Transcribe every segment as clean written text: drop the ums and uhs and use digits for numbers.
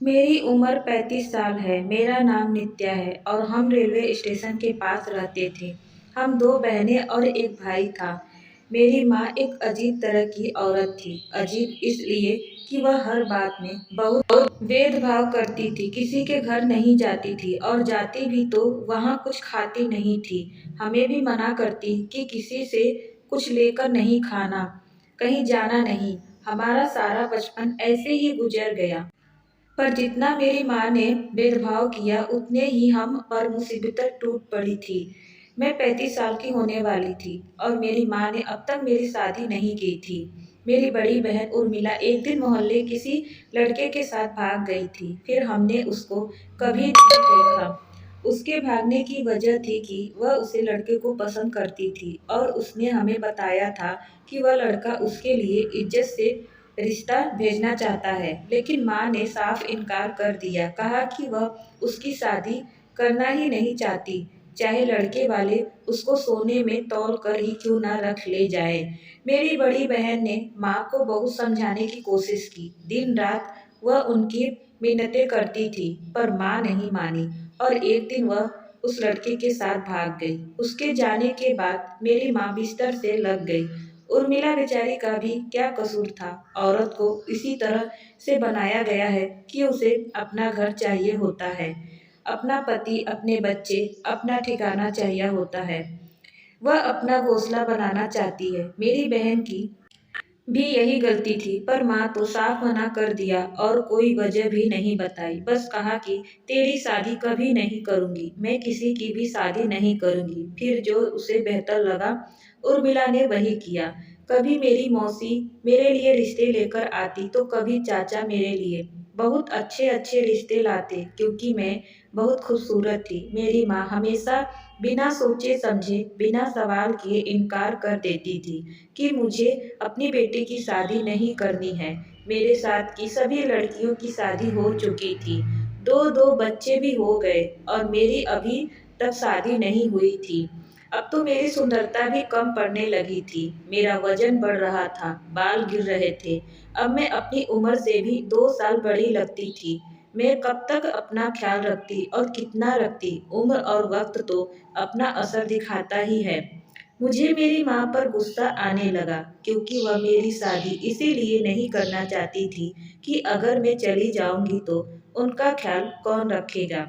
मेरी उम्र 35 साल है। मेरा नाम नित्या है और हम रेलवे स्टेशन के पास रहते थे। हम दो बहनें और एक भाई था। मेरी माँ एक अजीब तरह की औरत थी। अजीब इसलिए कि वह हर बात में बहुत भेदभाव करती थी। किसी के घर नहीं जाती थी और जाती भी तो वहाँ कुछ खाती नहीं थी। हमें भी मना करती कि किसी से कुछ लेकर नहीं खाना, कहीं जाना नहीं। हमारा सारा बचपन ऐसे ही गुजर गया। पर जितना मेरी माँ ने भेदभाव किया उतने ही हम पर मुसीबतें टूट पड़ी थी। मैं 35 साल की होने वाली थी और मेरी माँ ने अब तक मेरी शादी नहीं की थी। मेरी बड़ी बहन उर्मिला एक दिन मोहल्ले किसी लड़के के साथ भाग गई थी। फिर हमने उसको कभी नहीं देखा। उसके भागने की वजह थी कि वह उसे लड़के को पसंद करती थी और उसने हमें बताया था कि वह लड़का उसके लिए इज्जत से रिश्ता भेजना चाहता है। लेकिन माँ ने साफ इनकार कर दिया। कहा कि वह उसकी शादी करना ही नहीं चाहती, चाहे लड़के वाले उसको सोने में तौल कर ही क्यों ना रख ले जाए। मेरी बड़ी बहन ने माँ को बहुत समझाने की कोशिश की। दिन रात वह उनकी मिन्नतें करती थी पर माँ नहीं मानी और एक दिन वह उस लड़के के साथ भाग गई। उसके जाने के बाद मेरी माँ बिस्तर से लग गई। उर्मिला बेचारी का भी क्या कसूर था। औरत को इसी तरह से बनाया गया है कि उसे अपना घर चाहिए होता है, अपना पति, अपने बच्चे, अपना ठिकाना चाहिए होता है। वह अपना घोंसला बनाना चाहती है। मेरी बहन की भी यही गलती थी पर माँ तो साफ मना कर दिया और कोई वजह भी नहीं बताई। बस कहा कि तेरी शादी कभी नहीं करूँगी, मैं किसी की भी शादी नहीं करूँगी। फिर जो उसे बेहतर लगा उर्मिला ने वही किया। कभी मेरी मौसी मेरे लिए रिश्ते लेकर आती तो कभी चाचा मेरे लिए। बहुत अच्छे अच्छे रिश्ते लाते क्योंकि मैं बहुत खूबसूरत थी। मेरी माँ हमेशा बिना सोचे समझे, बिना सवाल किए इनकार कर देती थी कि मुझे अपनी बेटी की शादी नहीं करनी है। मेरे साथ की सभी लड़कियों की शादी हो चुकी थी। दो दो बच्चे भी हो गए और मेरी अभी तक शादी नहीं हुई थी। अब तो मेरी सुंदरता भी कम पड़ने लगी थी। मेरा वजन बढ़ रहा था, बाल गिर रहे थे। अब मैं अपनी उम्र से भी 2 साल बड़ी लगती थी। मैं कब तक अपना ख्याल रखती और कितना रखती। उम्र और वक्त तो अपना असर दिखाता ही है। मुझे मेरी माँ पर गुस्सा आने लगा क्योंकि वह मेरी शादी इसीलिए नहीं करना चाहती थी कि अगर मैं चली जाऊंगी तो उनका ख्याल कौन रखेगा,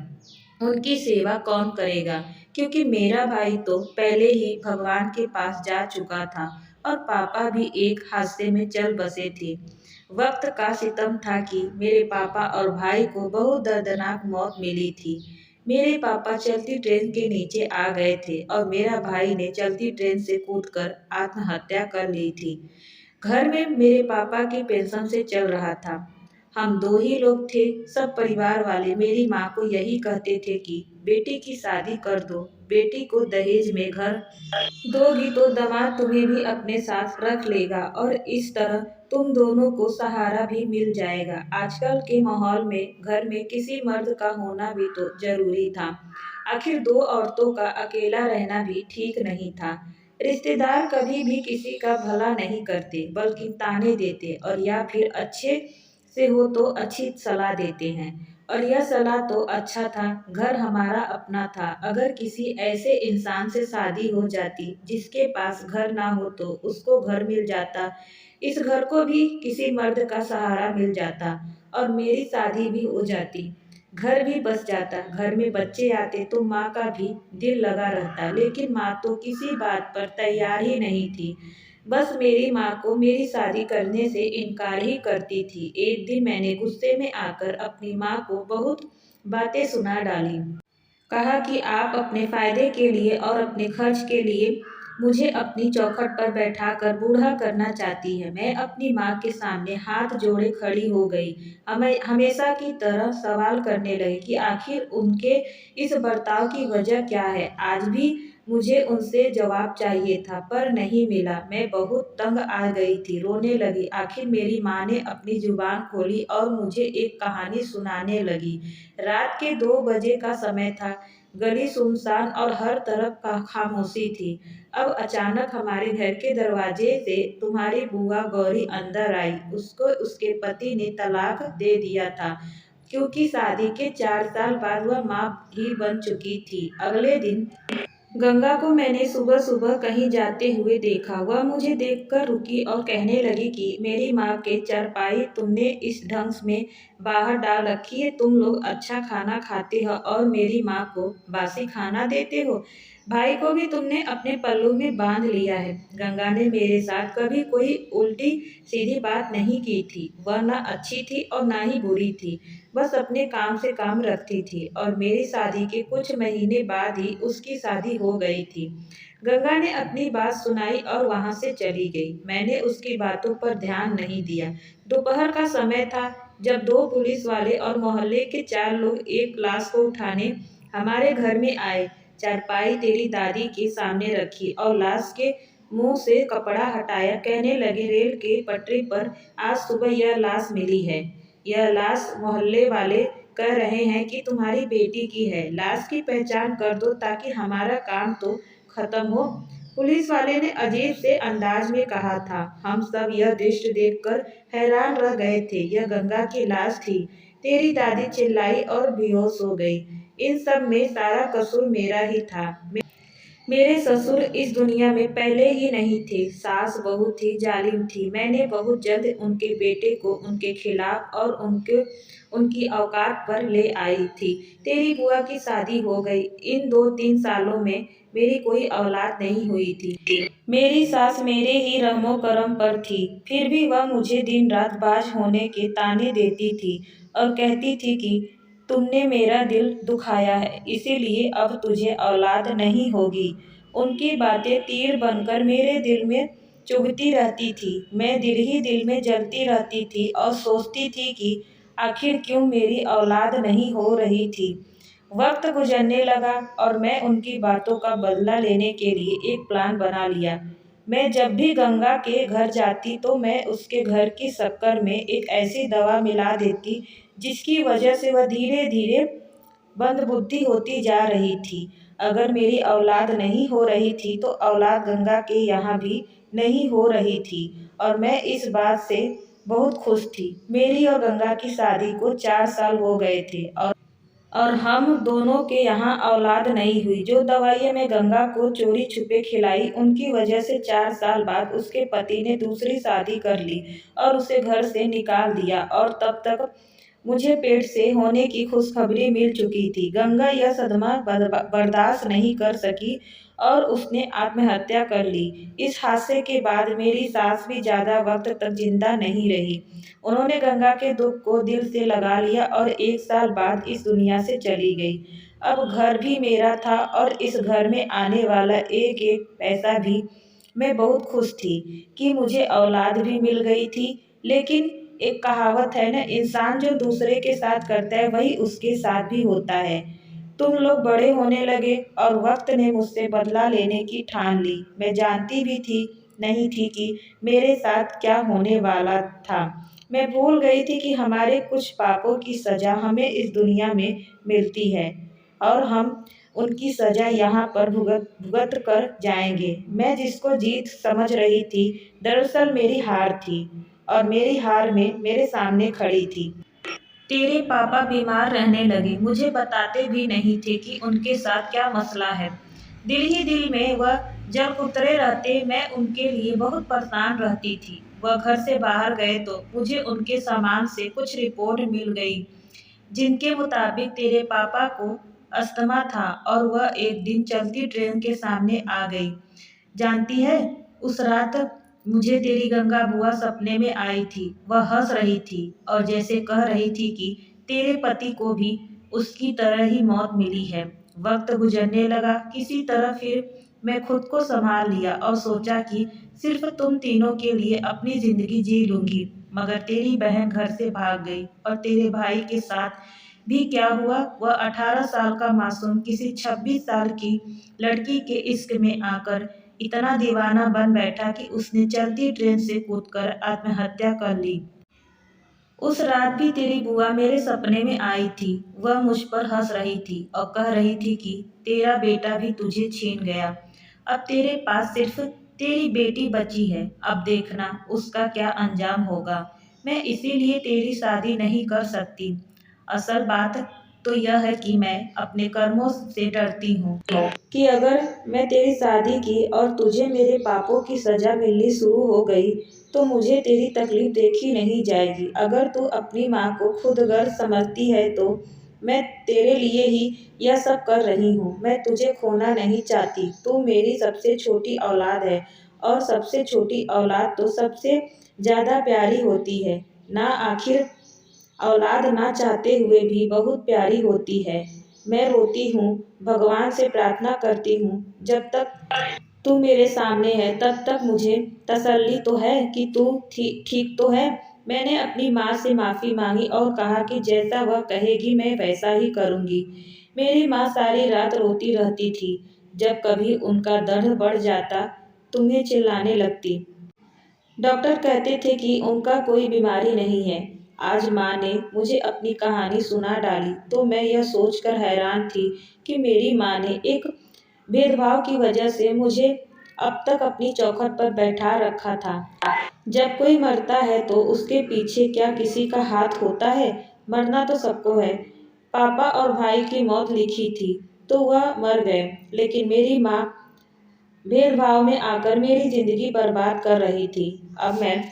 उनकी सेवा कौन करेगा। क्योंकि मेरा भाई तो पहले ही भगवान के पास जा चुका था और पापा भी एक हादसे में चल बसे थे। वक्त का सितम था कि मेरे पापा और भाई को बहुत दर्दनाक मौत मिली थी। मेरे पापा चलती ट्रेन के नीचे आ गए थे और मेरा भाई ने चलती ट्रेन से कूदकर आत्महत्या कर ली थी। घर में मेरे पापा की पेंशन से चल रहा था। हम दो ही लोग थे। सब परिवार वाले मेरी माँ को यही कहते थे कि बेटी की शादी कर दो, बेटी को दहेज में घर दोगी तो दामाद तुम्हें भी अपने साथ रख लेगा और इस तरह तुम दोनों को सहारा भी मिल जाएगा। आजकल के माहौल में घर में किसी मर्द का होना भी तो जरूरी था। आखिर दो औरतों का अकेला रहना भी ठीक नहीं था। रिश्तेदार कभी भी किसी का भला नहीं करते बल्कि ताने देते और या फिर अच्छे से हो तो अच्छी सलाह देते हैं। और यह सलाह तो अच्छा था। घर हमारा अपना था। अगर किसी ऐसे इंसान से शादी हो जाती जिसके पास घर ना हो तो उसको घर मिल जाता, इस घर को भी किसी मर्द का सहारा मिल जाता और मेरी शादी भी हो जाती, घर भी बस जाता। घर में बच्चे आते तो माँ का भी दिल लगा रहता। लेकिन माँ तो किसी बात पर तैयार ही नहीं थी। बस मेरी माँ को मेरी शादी करने से इनकार ही करती थी। एक दिन मैंने गुस्से में आकर अपनी माँ को बहुत बातें सुना डाली। कहा कि आप अपने फायदे के लिए और अपने खर्च के लिए मुझे अपनी चौखट पर बैठाकर बूढ़ा करना चाहती है। मैं अपनी माँ के सामने हाथ जोड़े खड़ी हो गई। हमें हमेशा की तरह सवाल करने लगी कि आखिर उनके इस बर्ताव की वजह क्या है। आज भी मुझे उनसे जवाब चाहिए था पर नहीं मिला। मैं बहुत तंग आ गई थी, रोने लगी। आखिर मेरी माँ ने अपनी जुबान खोली और मुझे एक कहानी सुनाने लगी। रात के 2 बजे का समय था। गली सुनसान और हर तरफ का खामोशी थी। अब अचानक हमारे घर के दरवाजे से तुम्हारी बुआ गौरी अंदर आई। उसको उसके पति ने तलाक दे दिया था क्योंकि शादी के 4 साल बाद वह माँ ही बन चुकी थी। अगले दिन गंगा को मैंने सुबह सुबह कहीं जाते हुए देखा। वह मुझे देखकर रुकी और कहने लगी कि मेरी माँ के चारपाई तुमने इस ढंग में बाहर डाल रखी है। तुम लोग अच्छा खाना खाते हो और मेरी माँ को बासी खाना देते हो। भाई को भी तुमने अपने पल्लू में बांध लिया है। गंगा ने मेरे साथ कभी कोई उल्टी सीधी बात नहीं की थी। वह न अच्छी थी और न ही बुरी थी, बस अपने काम से काम रखती थी। और मेरी शादी के कुछ महीने बाद ही उसकी शादी हो गई थी। गंगा ने अपनी बात सुनाई और वहां से चली गई। मैंने उसकी बातों पर ध्यान नहीं दिया। दोपहर का समय था जब दो पुलिस वाले और मोहल्ले के 4 लोग एक लाश को उठाने हमारे घर में आए। चारपाई तेरी दादी के सामने रखी और लाश के मुंह से कपड़ा हटाया। कहने लगे, रेल के पटरी पर आज सुबह यह लाश मिली है। यह लाश मोहल्ले वाले कह रहे हैं कि तुम्हारी बेटी की है। लाश की पहचान कर दो ताकि हमारा काम तो खत्म हो। पुलिस वाले ने अजीब से अंदाज में कहा था। हम सब यह दृश्य देखकर हैरान रह गए थे। यह गंगा की लाश थी। तेरी दादी चिल्लाई और बेहोश हो गई। इन सब में सारा कसूर मेरा ही था। मेरे ससुर इस दुनिया में पहले ही नहीं थे। सास बहुत ही जालिम थी। मैंने बहुत जल्द उनके बेटे को उनके खिलाफ और उनकी औकात पर ले आई थी। तेरी बुआ की शादी हो गई। इन 2-3 सालों में मेरी कोई औलाद नहीं हुई थी। मेरी सास मेरे ही रहमो करम पर थी। फिर भी वह मुझे दिन रात बाज होने के ताने देती थी और कहती थी कि तुमने मेरा दिल दुखाया है, इसीलिए अब तुझे औलाद नहीं होगी। उनकी बातें तीर बनकर मेरे दिल में चुभती रहती थी। मैं दिल ही दिल में जलती रहती थी और सोचती थी कि आखिर क्यों मेरी औलाद नहीं हो रही थी। वक्त गुजरने लगा और मैं उनकी बातों का बदला लेने के लिए एक प्लान बना लिया। मैं जब भी गंगा के घर जाती तो मैं उसके घर की शक्कर में एक ऐसी दवा मिला देती जिसकी वजह से वह धीरे धीरे मंदबुद्धि होती जा रही थी। अगर मेरी औलाद नहीं हो रही थी तो औलाद गंगा के यहाँ भी नहीं हो रही थी और मैं इस बात से बहुत खुश थी। मेरी और गंगा की शादी को 4 साल हो गए थे और हम दोनों के यहाँ औलाद नहीं हुई। जो दवाइयाँ मैं गंगा को चोरी छुपे खिलाई उनकी वजह से 4 साल बाद उसके पति ने दूसरी शादी कर ली और उसे घर से निकाल दिया और तब तक मुझे पेट से होने की खुशखबरी मिल चुकी थी। गंगा यह सदमा बर्दाश्त नहीं कर सकी और उसने आत्महत्या कर ली। इस हादसे के बाद मेरी सास भी ज़्यादा वक्त तक जिंदा नहीं रही। उन्होंने गंगा के दुख को दिल से लगा लिया और 1 साल बाद इस दुनिया से चली गई। अब घर भी मेरा था और इस घर में आने वाला एक एक पैसा भी। मैं बहुत खुश थी कि मुझे औलाद भी मिल गई थी। लेकिन एक कहावत है ना, इंसान जो दूसरे के साथ करता है वही उसके साथ भी होता है। तुम लोग बड़े होने लगे और वक्त ने मुझसे बदला लेने की ठान ली। मैं जानती भी थी नहीं थी कि मेरे साथ क्या होने वाला था। मैं भूल गई थी कि हमारे कुछ पापों की सजा हमें इस दुनिया में मिलती है और हम उनकी सजा यहाँ पर भुगत भुगत कर जाएंगे। मैं जिसको जीत समझ रही थी दरअसल मेरी हार थी और मेरी हार में मेरे सामने खड़ी थी। तेरे पापा बीमार रहने लगे। मुझे बताते भी नहीं थे कि उनके साथ क्या मसला है। दिल ही दिल में वह जल उतरे रहते। मैं उनके लिए बहुत परेशान रहती थी। वह घर से बाहर गए तो मुझे उनके सामान से कुछ रिपोर्ट मिल गई जिनके मुताबिक तेरे पापा को अस्थमा था और वह एक दिन चलती ट्रेन के सामने आ गई। जानती है, उस रात मुझे तेरी गंगा बुआ सपने में आई थी। वह हंस रही थी और जैसे कह रही थी कि तेरे पति को भी उसकी तरह ही मौत मिली है। वक्त गुजरने लगा। किसी तरह फिर मैं खुद को संभाल लिया और सोचा कि सिर्फ तुम तीनों के लिए अपनी जिंदगी जी लूंगी। मगर तेरी बहन घर से भाग गई और तेरे भाई के साथ भी क्या हुआ। वह 18 साल का मासूम किसी 26 साल की लड़की के इश्क में आकर इतना दीवाना बन बैठा कि उसने चलती ट्रेन से कूदकर आत्महत्या कर ली। उस रात भी तेरी बुआ मेरे सपने में आई थी। वह मुझ पर हंस रही थी और कह रही थी कि तेरा बेटा भी तुझे छीन गया। अब तेरे पास सिर्फ तेरी बेटी बची है। अब देखना उसका क्या अंजाम होगा। मैं इसीलिए तेरी शादी नहीं कर सकती। असल बात तो यह है कि मैं अपने कर्मों से डरती हूँ कि अगर मैं तेरी शादी की और तुझे मेरे पापों की सजा मिलनी शुरू हो गई तो मुझे तेरी तकलीफ देखी नहीं जाएगी। अगर तू अपनी माँ को खुद गर्व समझती है तो मैं तेरे लिए ही यह सब कर रही हूँ। मैं तुझे खोना नहीं चाहती। तू मेरी सबसे छोटी औलाद है और सबसे छोटी औलाद तो सबसे ज़्यादा प्यारी होती है ना। आखिर औलाद ना चाहते हुए भी बहुत प्यारी होती है। मैं रोती हूँ, भगवान से प्रार्थना करती हूँ, जब तक तू मेरे सामने है तब तक मुझे तसल्ली तो है कि तू ठीक ठीक तो है। मैंने अपनी माँ से माफ़ी मांगी और कहा कि जैसा वह कहेगी मैं वैसा ही करूँगी। मेरी माँ सारी रात रोती रहती थी। जब कभी उनका दर्द बढ़ जाता तुम्हें चिल्लाने लगती। डॉक्टर कहते थे कि उनका कोई बीमारी नहीं है। आज माँ ने मुझे अपनी कहानी सुना डाली तो मैं यह सोचकर हैरान थी कि मेरी माँ ने एक भेदभाव की वजह से मुझे अब तक अपनी चौखट पर बैठा रखा था। जब कोई मरता है तो उसके पीछे क्या किसी का हाथ होता है? मरना तो सबको है। पापा और भाई की मौत लिखी थी तो वह मर गए, लेकिन मेरी माँ भेदभाव में आकर मेरी जिंदगी बर्बाद कर रही थी। अब मैं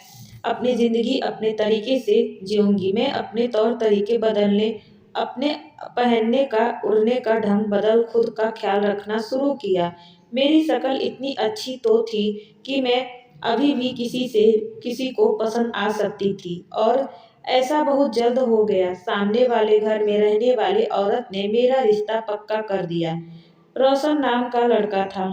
अपनी जिंदगी अपने तरीके से जीऊंगी। मैं अपने तौर तरीके बदलने, अपने पहनने का, उड़ने का ढंग बदल खुद का ख्याल रखना शुरू किया। मेरी शक्ल इतनी अच्छी तो थी कि मैं अभी भी किसी को पसंद आ सकती थी और ऐसा बहुत जल्द हो गया। सामने वाले घर में रहने वाली औरत ने मेरा रिश्ता पक्का कर दिया। रोशन नाम का लड़का था।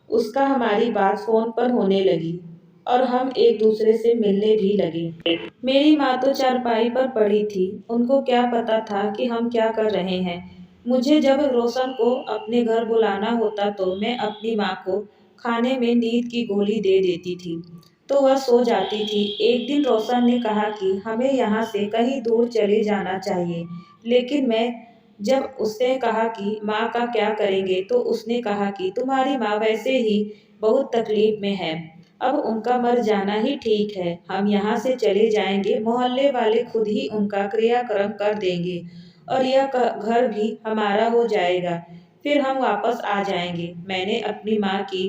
उसका हमारी बात फोन पर होने लगी और हम एक दूसरे से मिलने भी लगे। मेरी माँ तो चारपाई पर पड़ी थी। उनको क्या पता था कि हम क्या कर रहे हैं। मुझे जब रोशन को अपने घर बुलाना होता तो मैं अपनी माँ को खाने में नींद की गोली दे देती थी तो वह सो जाती थी। एक दिन रोशन ने कहा कि हमें यहाँ से कहीं दूर चले जाना चाहिए, लेकिन मैं जब उसने कहा कि माँ का क्या करेंगे तो उसने कहा कि तुम्हारी माँ वैसे ही बहुत तकलीफ में है, अब उनका मर जाना ही ठीक है। हम यहाँ से चले जाएंगे, मोहल्ले वाले खुद ही उनका क्रियाक्रम कर देंगे और यह घर भी हमारा हो जाएगा। फिर हम वापस आ जाएंगे। मैंने अपनी माँ की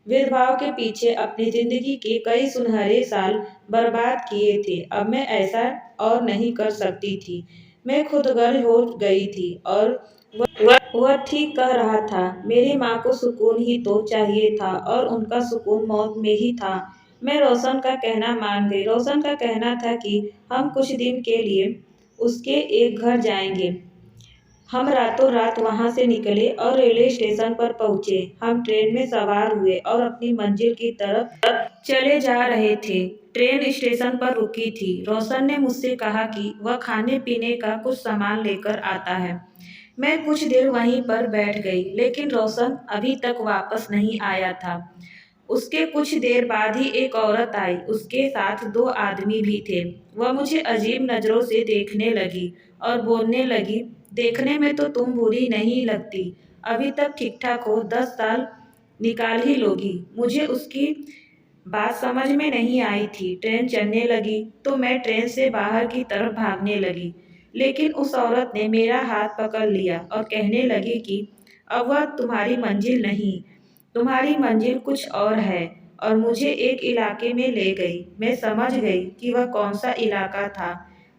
भेदभाव के पीछे अपनी जिंदगी के कई सुनहरे साल बर्बाद किए थे। अब मैं ऐसा और नहीं कर सकती थी। मैं खुदगर्ज हो गई थी और वह ठीक कह रहा था। मेरी माँ को सुकून ही तो चाहिए था और उनका सुकून मौत में ही था। मैं रोशन का कहना मान गई। रोशन का कहना था कि हम कुछ दिन के लिए उसके एक घर जाएंगे। हम रातों रात वहां से निकले और रेलवे स्टेशन पर पहुंचे। हम ट्रेन में सवार हुए और अपनी मंजिल की तरफ चले जा रहे थे। ट्रेन स्टेशन पर रुकी थी। रोशन ने मुझसे कहा कि वह खाने पीने का कुछ सामान लेकर आता है। मैं कुछ देर वहीं पर बैठ गई, लेकिन रोशन अभी तक वापस नहीं आया था। उसके कुछ देर बाद ही एक औरत आई। उसके साथ दो आदमी भी थे। वह मुझे अजीब नजरों से देखने लगी और बोलने लगी, देखने में तो तुम बुरी नहीं लगती, अभी तक ठीक ठाक हो, 10 साल निकाल ही लोगी। मुझे उसकी बात समझ में नहीं आई थी। ट्रेन चलने लगी तो मैं ट्रेन से बाहर की तरफ भागने लगी, लेकिन उस औरत ने मेरा हाथ पकड़ लिया और कहने लगी कि अब वह तुम्हारी मंजिल नहीं, तुम्हारी मंजिल कुछ और है, और मुझे एक इलाके में ले गई। मैं समझ गई कि वह कौन सा इलाका था।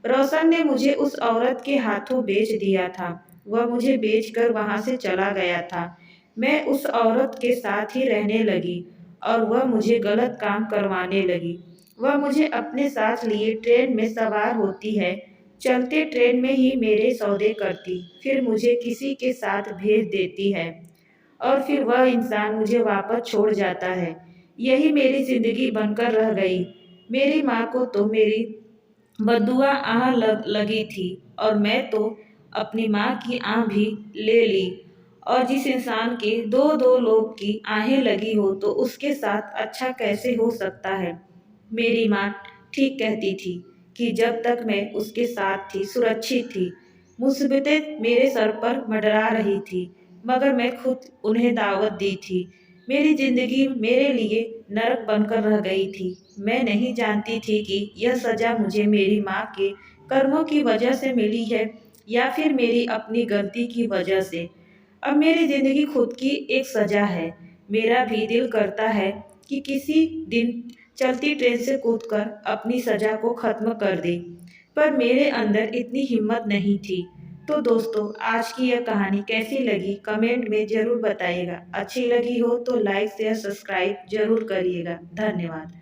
रोशन ने मुझे उस औरत के हाथों बेच दिया था। वह मुझे बेचकर वहां से चला गया था। मैं उस औरत के साथ ही रहने लगी और वह मुझे गलत काम करवाने लगी। वह मुझे अपने साथ लिए ट्रेन में सवार होती है, चलते ट्रेन में ही मेरे सौदे करती, फिर मुझे किसी के साथ भेज देती है और फिर वह इंसान मुझे वापस छोड़ जाता है। यही मेरी जिंदगी बनकर रह गई। मेरी माँ को तो मेरी बददुआ लगी थी और मैं तो अपनी माँ की आह भी ले ली। और जिस इंसान के दो दो लोग की आहें लगी हो तो उसके साथ अच्छा कैसे हो सकता है। मेरी माँ ठीक कहती थी कि जब तक मैं उसके साथ थी सुरक्षित थी। मुसीबतें मेरे सर पर मंडरा रही थी, मगर मैं खुद उन्हें दावत दी थी। मेरी जिंदगी मेरे लिए नरक बनकर रह गई थी। मैं नहीं जानती थी कि यह सजा मुझे मेरी माँ के कर्मों की वजह से मिली है या फिर मेरी अपनी गलती की वजह से। अब मेरी ज़िंदगी खुद की एक सज़ा है। मेरा भी दिल करता है कि किसी दिन चलती ट्रेन से कूदकर अपनी सज़ा को ख़त्म कर दें, पर मेरे अंदर इतनी हिम्मत नहीं थी। तो दोस्तों, आज की यह कहानी कैसी लगी कमेंट में ज़रूर बताइएगा। अच्छी लगी हो तो लाइक शेयर सब्सक्राइब ज़रूर करिएगा। धन्यवाद।